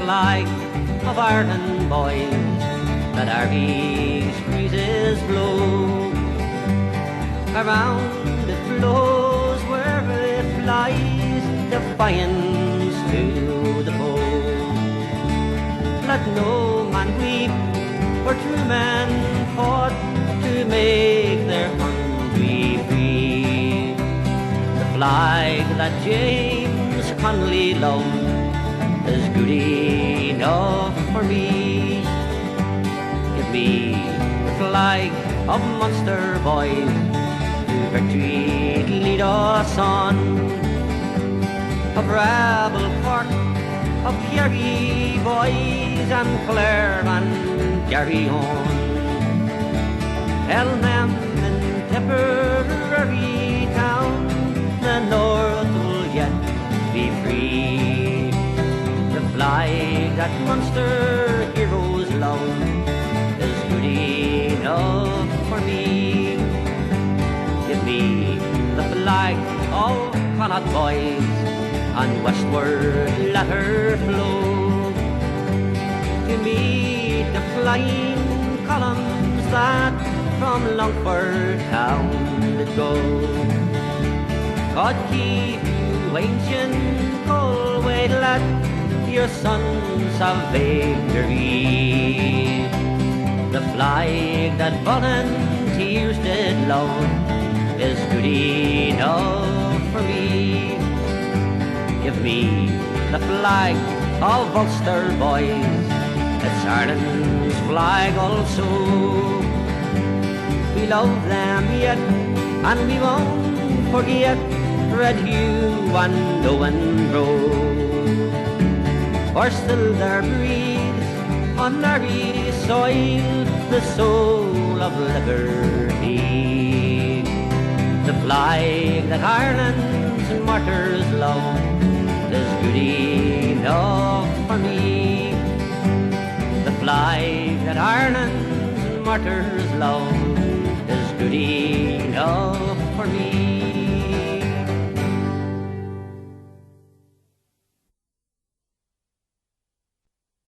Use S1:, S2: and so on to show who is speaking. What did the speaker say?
S1: flag of Ireland, boys, that Irish breezes blow. Around it flows where it flies, defiance to the foe. Let no man weep, for true men fought to make their country free. The flag that James Connelly loved is good enough for me. Give me the flag of Munster, boys, to victory lead us on. Of rebel Cork, of Kerry, boys, and Claireman, carry on. Elmem and Tipperary town, the north will yet be free. The flag that Munster heroes love is good enough for me. Give me the flag of Connaught, boys, and westward let her flow. To meet the flying columns that from Lumpert town did go. God keep you ancient Galway, let your sons have victory. The flag that volunteers did love is good enough for me. Give me the flag of Ulster, boys, it's Ireland's flag also. We love them yet, and we won't forget red hue and Owen road. For still there breathes on Irish soil the soul of liberty. The flag that Ireland's martyrs love is good enough for me. The flag that Ireland's martyrs love is good enough for me.